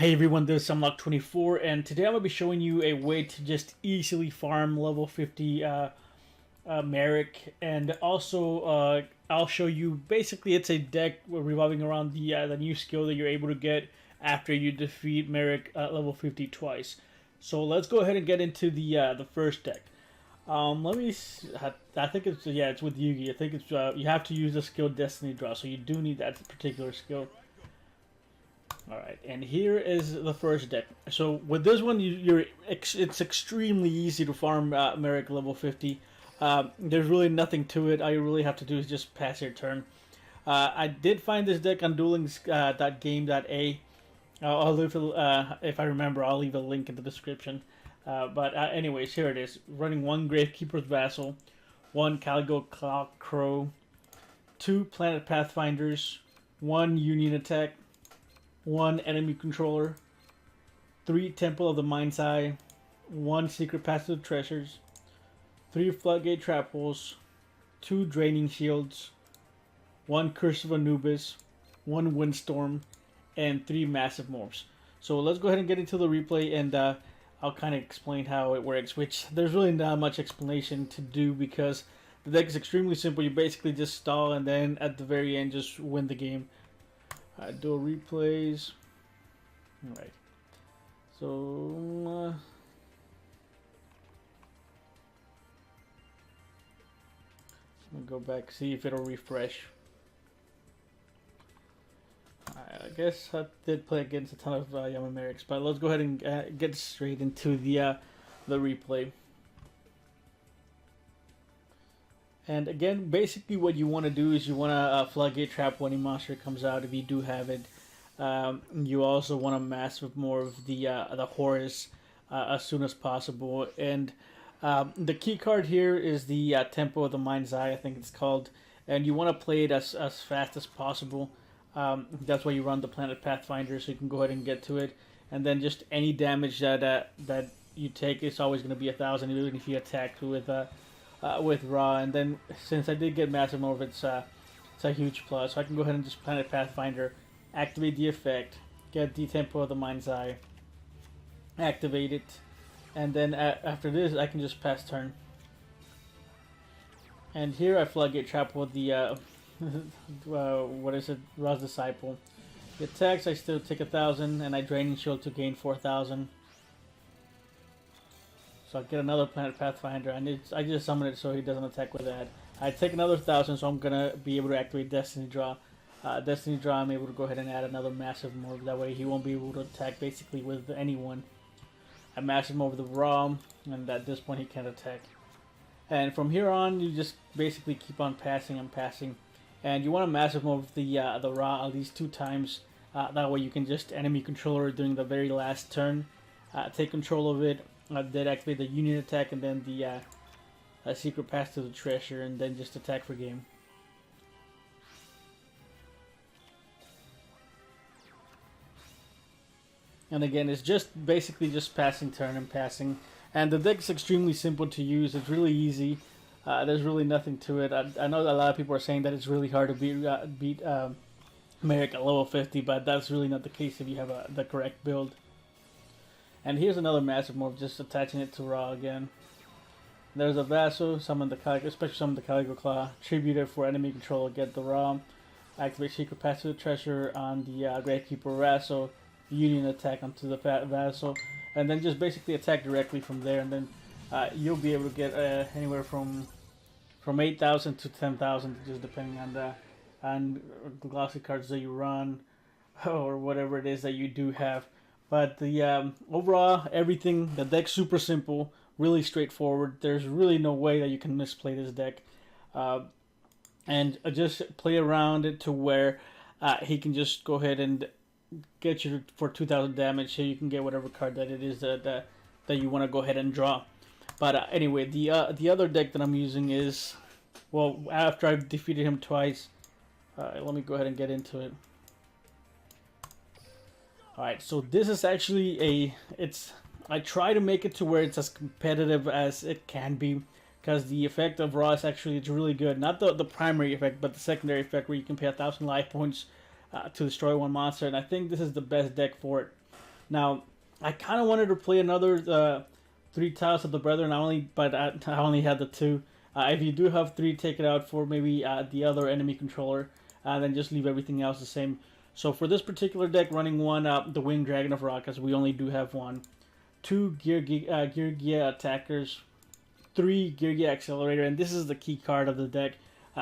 Hey everyone, this is Sunlock24, and today I'm going to be showing you a way to just easily farm level 50 Marik, and also I'll show you, basically it's a deck revolving around the new skill that you're able to get after you defeat Marik level 50 twice. So let's go ahead and get into the first deck. Let me. I think it's with Yugi. I think it's you have to use the skill Destiny Draw, so you do need that particular skill. Alright, and here is the first deck. So with this one, it's extremely easy to farm Marik level 50. There's really nothing to it. All you really have to do is just pass your turn. I did find this deck on Duel Links .game.a. I'll leave if I remember, I'll leave a link in the description. But anyways, here it is. Running one Gravekeeper's Vassal, one Calico Clock Crow, two Planet Pathfinders, one Union Attack, one Enemy Controller, three Temple of the Mind's Eye, one Secret Passive Treasures, three Floodgate Trapholes, two Draining Shields, one Curse of Anubis, one Windstorm, and three Massivemorphs. So let's go ahead and get into the replay, and I'll kind of explain how it works, which there's really not much explanation to do because the deck is extremely simple. You basically just stall and then at the very end just win the game. Dual replays. Alright. So, I'm going to go back, see if it'll refresh. I guess I did play against a ton of Yami Mariks, but let's go ahead and get straight into the replay. And again, basically what you want to do is you want to floodgate trap when a monster comes out if you do have it. You also want to Massivemorph the Horus as soon as possible. And the key card here is the Temple of the Mind's Eye, I think it's called. And you want to play it as fast as possible. That's why you run the Planet Pathfinder, so you can go ahead and get to it. And then just any damage that you take is always going to be 1,000, even if you attack with Raw. And then since I did get Massivemorph, it's a huge plus. So I can go ahead and just Planet Pathfinder, activate the effect, get the Temple of the Mind's Eye, activate it, and then after this I can just pass turn. And here I floodgate trap with the what is it? Ra's Disciple. The attacks I still take 1,000, and I Draining Shield to gain 4,000. So I get another Planet Pathfinder. I just summon it so he doesn't attack with that. I take another 1,000, so I'm gonna be able to activate Destiny Draw. Destiny Draw, I'm able to go ahead and add another Massivemorph. That way he won't be able to attack basically with anyone. I Massivemorph the Raw, and at this point he can't attack. And from here on, you just basically keep on passing and passing. And you want to Massivemorph the Raw at least 2 times. That way you can just Enemy Controller during the very last turn. Take control of it. Then activate the Union Attack, and then the Secret Pass to the Treasure, and then just attack for game. And again, it's just basically just passing turn and passing. And the deck is extremely simple to use. It's really easy. There's really nothing to it. I know a lot of people are saying that it's really hard to beat Marik at level 50, but that's really not the case if you have the correct build. And here's another Massivemorph, just attaching it to Raw again. There's a Vassal, summon the Calico, especially summon the Calico Claw, tribute it for enemy control, get the Raw, activate Secret Pass to the Treasure on the Gravekeeper Vassal, Union Attack onto the Vassal, and then just basically attack directly from there, and then you'll be able to get anywhere from 8,000 to 10,000, just depending on the glossy cards that you run, or whatever it is that you do have. But the overall, everything, the deck's super simple, really straightforward. There's really no way that you can misplay this deck. And just play around it to where he can just go ahead and get you for 2,000 damage, so you can get whatever card that it is that you want to go ahead and draw. But anyway, the other deck that I'm using is, well, after I've defeated him twice, let me go ahead and get into it. Alright, so this is actually I try to make it to where it's as competitive as it can be, because the effect of Raw is actually, it's really good. Not the primary effect, but the secondary effect where you can pay 1,000 life points to destroy one monster, and I think this is the best deck for it. Now, I kind of wanted to play another 3 Tiles of the Brethren. I only had the 2. If you do have 3, take it out for maybe the other enemy controller, then just leave everything else the same. So for this particular deck, running 1 the Winged Dragon of Ra, because we only do have 1. 2 Geargia attackers, 3 Geargia Accelerator, and this is the key card of the deck,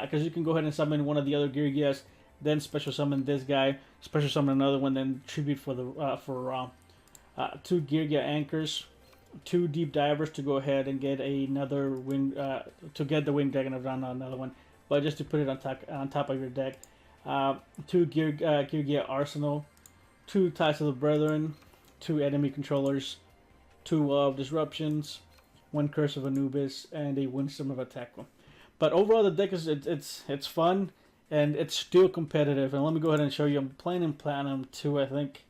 because you can go ahead and summon one of the other Geargias, then special summon this guy, special summon another one, then tribute for the for Ra. 2 Geargia Anchors, 2 Deep Divers to go ahead and get another wing to get the Winged Dragon of Ra, another one, but just to put it on top of your deck. 2 Geargia Arsenal, 2 Tiles of the Brethren, 2 enemy controllers, 2 Wall of Disruptions, 1 Curse of Anubis, and a Windstorm of Attack. But overall, the deck is it's fun and it's still competitive. And let me go ahead and show you. I'm playing in Platinum 2, I think.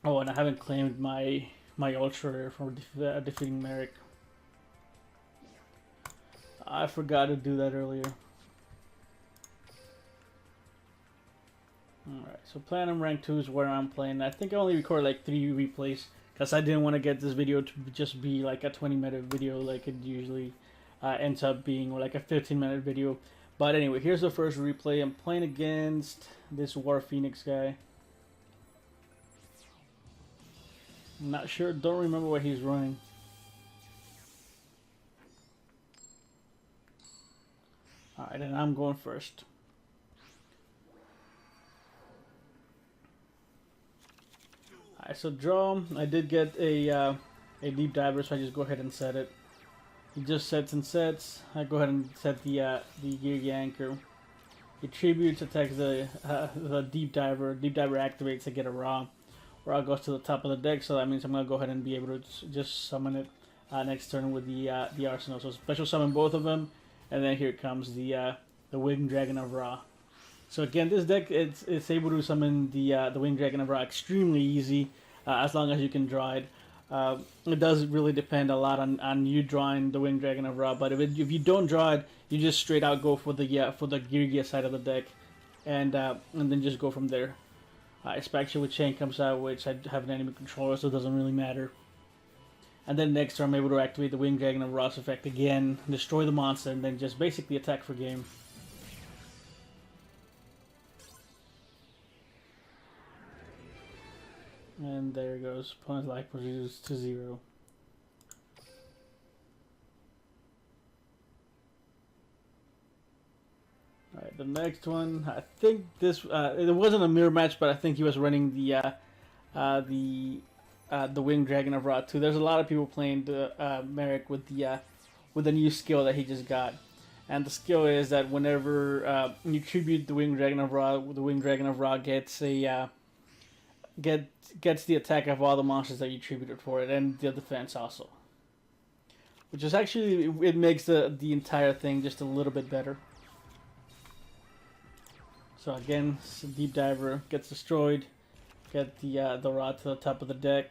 Oh, and I haven't claimed my Ultra for defeating Marik. I forgot to do that earlier. Alright, so Platinum Rank 2 is where I'm playing. I think I only recorded like 3 replays because I didn't want to get this video to just be like a 20-minute video like it usually ends up being, or like a 15-minute video. But anyway, here's the first replay. I'm playing against this War Phoenix guy. I'm not sure, don't remember what he's running. Alright, and I'm going first. Alright, so draw. I did get a Deep Diver, so I just go ahead and set it. He just sets and sets. I go ahead and set the Geargia Anchor. He tributes, attacks the Deep Diver. Deep Diver activates to get a Ra. Ra goes to the top of the deck, so that means I'm gonna go ahead and be able to just summon it next turn with the Arsenal. So special summon both of them, and then here comes the Winged Dragon of Ra. So again, this deck it's able to summon the Winged Dragon of Ra extremely easy, as long as you can draw it. It does really depend a lot on you drawing the Winged Dragon of Ra, but if you don't draw it, you just straight out go for the Geargia side of the deck, and then just go from there. Inspection with Chain comes out, which I have an enemy controller, so it doesn't really matter. And then next turn I'm able to activate the Winged Dragon of Ra's effect again, destroy the monster, and then just basically attack for game. And there goes. Opponent's life reduced to 0. Alright, the next one, I think this it wasn't a mirror match, but I think he was running the Winged Dragon of Ra too. There's a lot of people playing the Marik with the new skill that he just got, and the skill is that whenever you tribute the Winged Dragon of Ra, the Winged Dragon of Ra gets a gets the attack of all the monsters that you tributed for it, and the defense also, which is actually, it makes the entire thing just a little bit better. So again, Deep Diver gets destroyed. Get the Ra to the top of the deck.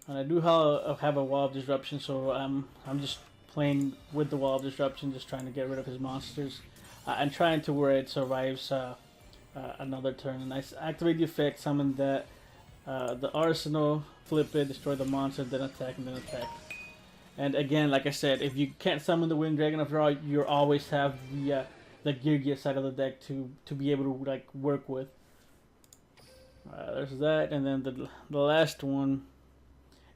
And I do have a Wall of Disruption, so I'm just playing with the Wall of Disruption, just trying to get rid of his monsters, and trying to where it survives another turn. And I activate the effect, summon the Arsenal, flip it, destroy the monster, then attack, and then attack. And again, like I said, if you can't summon the Winged Dragon of Ra, you always have the Geargia side of the deck to be able to like work with. There's that, and then the last one.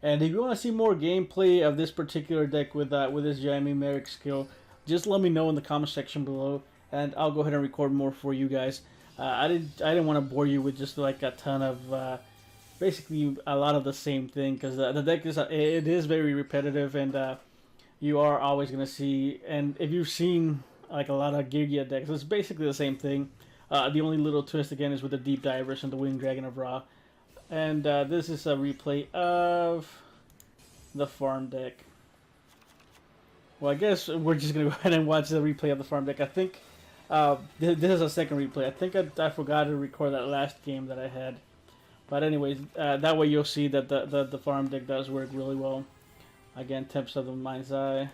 And if you want to see more gameplay of this particular deck with this Yami Marik skill, just let me know in the comment section below, and I'll go ahead and record more for you guys. I didn't want to bore you with just like a ton of basically a lot of the same thing, because the deck is very repetitive, and you are always gonna see. And if you've seen like a lot of Geargia decks, it's basically the same thing. The only little twist again is with the Deep Divers and the Winged Dragon of Ra. And this is a replay of the farm deck. Well, I guess we're just going to go ahead and watch the replay of the farm deck. I think this is a second replay. I think I forgot to record that last game that I had. But anyways, that way you'll see that the farm deck does work really well. Again, Temple of the Mind's Eye,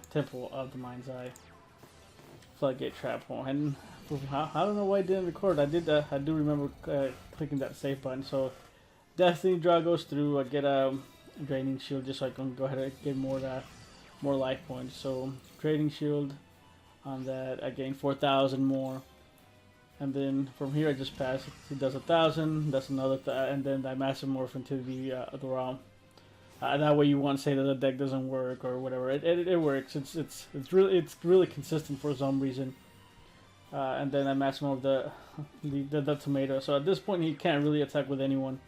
floodgate, traphole, and I don't know why I didn't record. I did. I do remember clicking that save button. So Destiny draw goes through. I get a draining shield just so I can go ahead and get more life points. So trading shield on that. I gain 4,000 more. And then from here I just pass. It does 1,000. That's another. And then I Massivemorph into the realm. That way you won't say that the deck doesn't work or whatever. It works. It's really consistent for some reason. And then I Massivemorph the tomato. So at this point he can't really attack with anyone.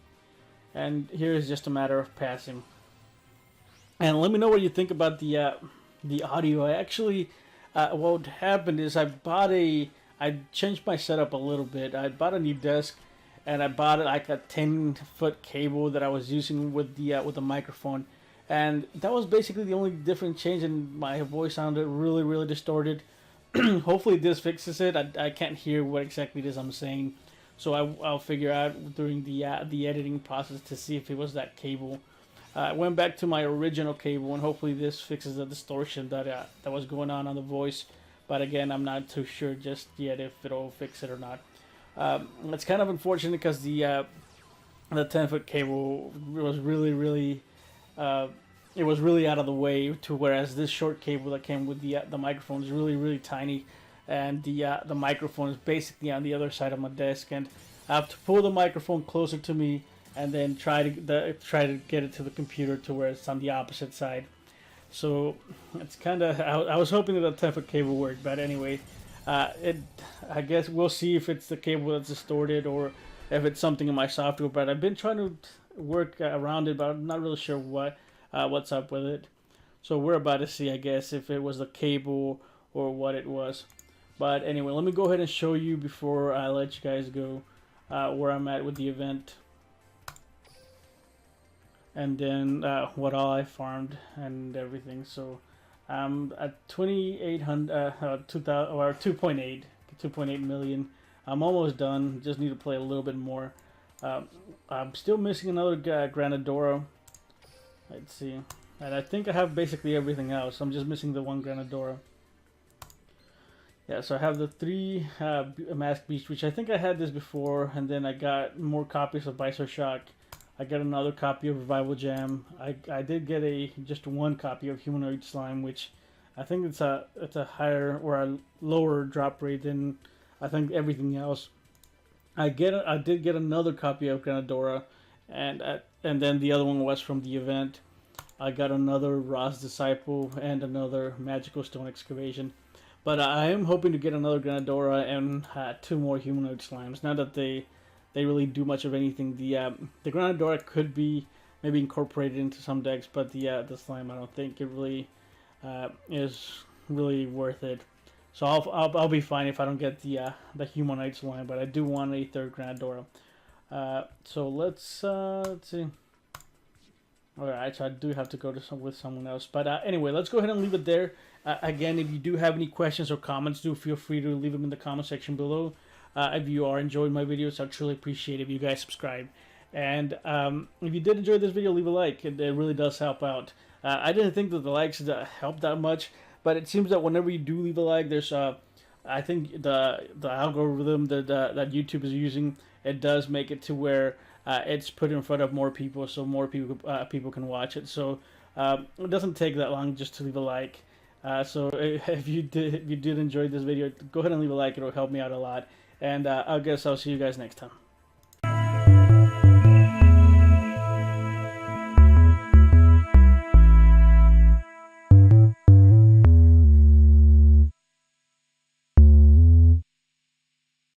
And here is just a matter of passing. And let me know what you think about the audio. I actually what happened is I changed my setup a little bit. I bought a new desk, and I bought like a 10-foot cable that I was using with the microphone, and that was basically the only different change. And my voice sounded really distorted. Hopefully this fixes it. I can't hear what exactly it is I'm saying, so I'll figure out during the editing process to see if it was that cable. I went back to my original cable, and hopefully this fixes the distortion that was going on the voice. But again, I'm not too sure just yet if it'll fix it or not. It's kind of unfortunate because the 10-foot cable was really it was really out of the way. Whereas this short cable that came with the microphone is really tiny, and the microphone is basically on the other side of my desk, and I have to pull the microphone closer to me and then try to get it to the computer to where it's on the opposite side. So it's kind of, I was hoping that the 10-foot cable worked, but anyway, I guess we'll see if it's the cable that's distorted or if it's something in my software. But I've been trying to work around it, but I'm not really sure what's up with it. So we're about to see, I guess, if it was the cable or what it was. But anyway, let me go ahead and show you before I let you guys go where I'm at with the event. And then what all I farmed and everything. So I'm at 2,800, 2,000 or 2.8 million. I'm almost done. Just need to play a little bit more. I'm still missing another Granadora. Let's see. And I think I have basically everything else. I'm just missing the one Granadora. Yeah, so I have the 3 Mask Beast, which I think I had this before, and then I got more copies of Visor Shock. I got another copy of Revival Jam. I did get just one copy of Humanoid Slime, which I think it's a higher or a lower drop rate than I think everything else. I did get another copy of Granadora, and then the other one was from the event. I got another Ross Disciple and another Magical Stone Excavation. But I am hoping to get another Granadora and 2 more Humanoid Slimes. Not that they really do much of anything. The Granadora could be maybe incorporated into some decks, but the slime, I don't think it really is really worth it. So I'll be fine if I don't get the Humanoid slime, but I do want a 3rd Granadora. So let's see. Alright, so I do have to go to with someone else. But anyway, let's go ahead and leave it there. Again, if you do have any questions or comments, do feel free to leave them in the comment section below. If you are enjoying my videos, I'd truly appreciate it if you guys subscribe. And if you did enjoy this video, leave a like. It really does help out. I didn't think that the likes helped that much, but it seems that whenever you do leave a like, there's I think the algorithm that YouTube is using, it does make it to where it's put in front of more people, so more people can watch it. So it doesn't take that long just to leave a like. So if you did enjoy this video, go ahead and leave a like. It'll help me out a lot. And I guess I'll see you guys next time.